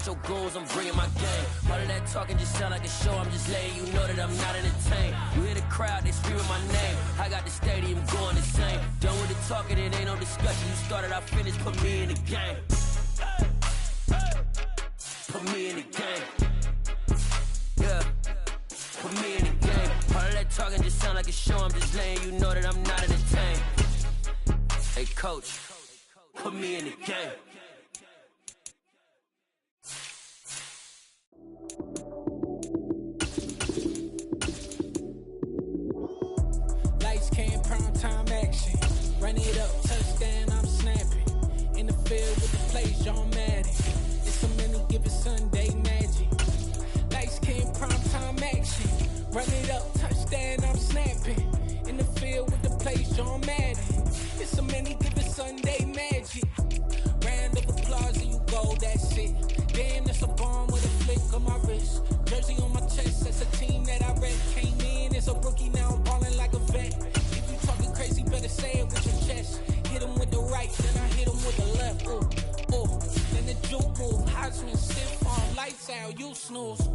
Your goons, I'm bringing my game. All of that talking just sound like a show, I'm just letting you know that I'm not entertained. You hear the crowd, they screaming my name. I got the stadium going insane. Done with the talking, it ain't no discussion. You started, I finished, put me in the game. Put me in the game. Yeah, put me in the game. All of that talking just sound like a show, I'm just letting you know that I'm not entertained. Hey coach, put me in the game. Time action, run it up, touchdown, I'm snapping. In the field with the plays, John Madden. It's a many given Sunday magic. Lights came prime time action, run it up, touchdown, I'm snapping. In the field with the plays, John Madden. It's a many given Sunday magic. Round of applause and you go, that's it. Damn, that's a bomb with a flick on my wrist. Jersey on my chest, that's a team that I read. Came in as a rookie, now I'm balling like a vet. Talking crazy, better say it with your chest. Hit him with the right, then I hit him with the left. Ooh, ooh. Then the juke move, Heisman, stiff arm, lights out, you snooze.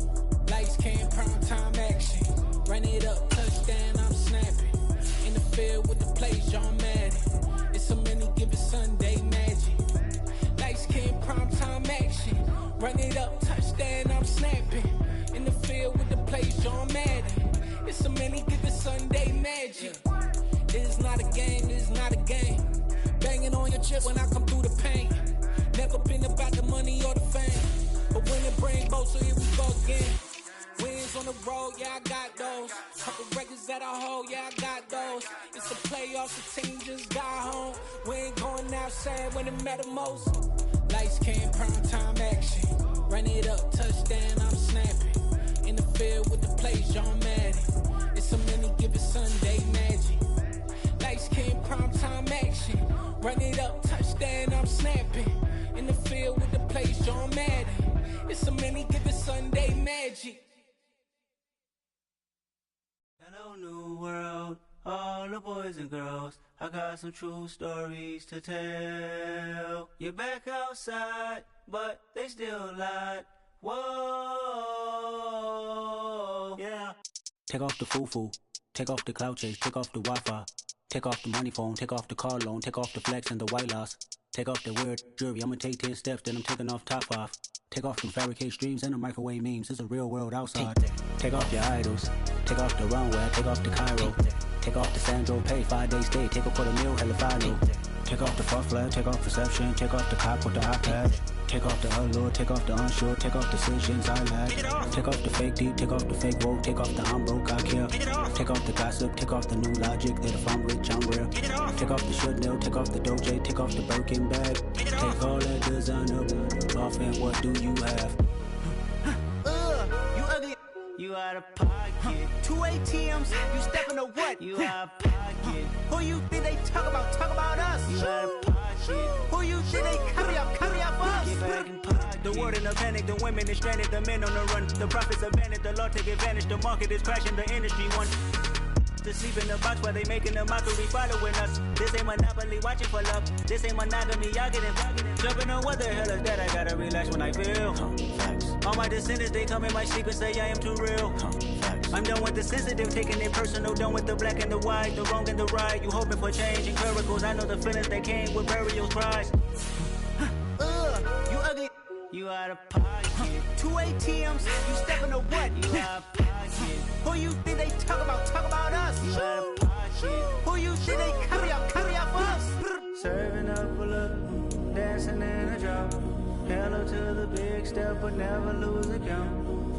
Lights came, prime time action. Run it up, touchdown, I'm snapping. In the field with the plays, John Madden. It's a many given Sunday magic. Lights came, prime time action. Run it up, touchdown, I'm snapping. In the field with the plays, John Madden. It's a many given Sunday magic. It's not a game, it's not a game. Banging on your chip when I come through the pain. Never been about the money or the fame. But when it bring both, so here we go again. Wins on the road, yeah, I got those. Couple records that I hold, yeah, I got those. It's the playoffs, the team just got home. We ain't going outside when it matter most. Lights came, prime time action. Run it up, touchdown, I'm snapping. In the field with the plays, John Madden. It's a many given Sunday magic. Lights came, prime time action. Run it up, touchdown, I'm snapping. In the field with the plays, John Madden. It's a many given Sunday magic. Hello, new world, all the boys and girls. I got some true stories to tell. You're back outside, but they still lied. Whoa, yeah. Take off the foo-foo, take off the cloud chase, take off the Wi-Fi. Take off the money phone, take off the car loan, take off the flex and the white loss. Take off the weird jewelry, I'ma take 10 steps, then I'm taking off top off. Take off them fabricate streams and the microwave memes, it's a real world outside. Take off your idols, take off the runway, take off the Cairo. Take off the Sandro pay, 5 days stay, take a quarter meal, hella final. Take off the fuck flag, take off perception, take off the cop with the iPad. Take off the allure, take off the unsure, take off decisions I lack. Take off the fake deep, take off the fake woke, take off the I'm broke, I care. Take off the gossip, take off the new logic that if I'm rich, I'm real. Take off the should know, take off the doje, take off the Birkin bag. Take all that designer off and what do you have? You ugly. You out of pocket. 2 ATMs, you stepping to what? You out of pocket. Who you think they talk about? Talk about us. You out of pocket. Who you think they carry up for us? Get back in pocket. The world in a panic, the women is stranded, the men on the run. The profits abandoned, the law take advantage. The market is crashing, the industry won. To sleep in the box while they making a mockery following us. This ain't Monopoly, watching for love. This ain't monogamy, y'all getting jumping on what the hell is that? I gotta relax when I feel. All my descendants, they come in my sleep and say I am too real. I'm done with the sensitive, taking it personal. Done with the black and the white, the wrong and the right. You hoping for change and miracles. I know the feelings that came with burial cries. You ugly. You out of pocket. 2 ATMs, you stepping to what? You out of pocket. Who you think they talk about? Talk about us. You out of pocket. Who you think they carry up for us? Serving up a look, dancing in a drop. Hello to the big step, but never lose a count.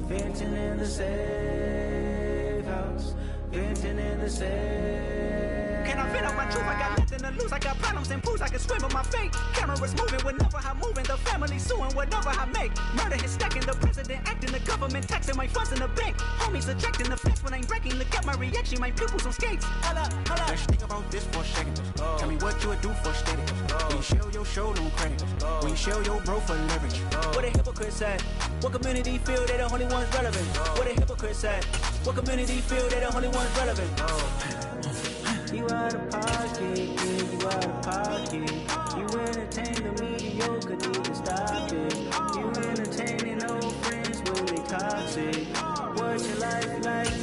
Venting in the safe house. Venting in the safe. Can I vent out my truth? I got nothing to lose. I got problems and pools. I can swim with my fate. Cameras moving whenever I'm moving. The family suing whatever I make. Murder is stacking. The president acting. The government taxing my funds in the bank. Homies ejecting the fence when I'm breaking. Look at my reaction. My pupils on skates. Holla. Let's think about this for a second. Tell me what you would do for status. When you show your show on credit. When you show your bro for leverage. What a hypocrite said. What community feel they the only ones relevant? What a hypocrite said. What community feel they the only ones relevant? You out of pocket, yeah, you out of pocket. You entertain the mediocre, need to stop it. You entertaining old friends when they toxic. What's your life like?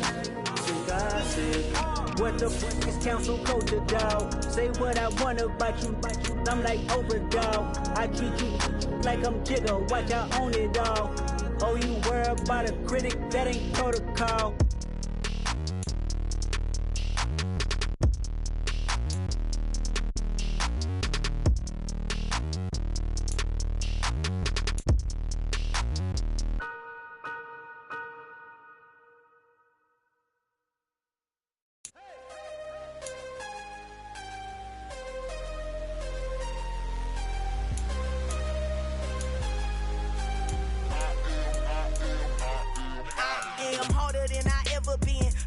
Some gossip. What the fuck is council culture, dog? Say what I want about you. I'm like overdog. I treat you like I'm Jigga. Watch I own it all. Oh, you worry about a critic? That ain't protocol.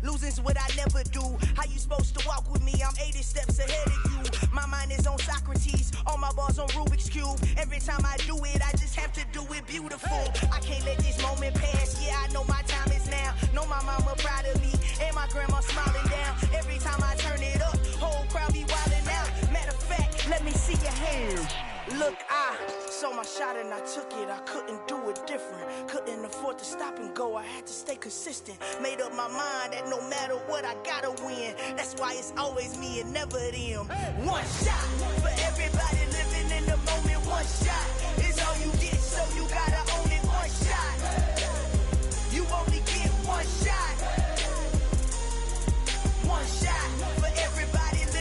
Losing's what I never do. How you supposed to walk with me? I'm 80 steps ahead of you. My mind is on Socrates, all my balls on Rubik's Cube. Every time I do it, I just have to do it beautiful. I can't let this moment pass. Yeah, I know my time is now. Know my mama proud of me, and my grandma smiling down. Every time I turn it up, whole crowd be wildin' out. Matter of fact, let me see your hands. Look, I saw my shot and I took it. I couldn't do it different. Couldn't afford to stop and go. I had to stay consistent. Made up my mind that no matter what, I gotta win. That's why it's always me and never them. One shot for everybody living in the moment. One shot.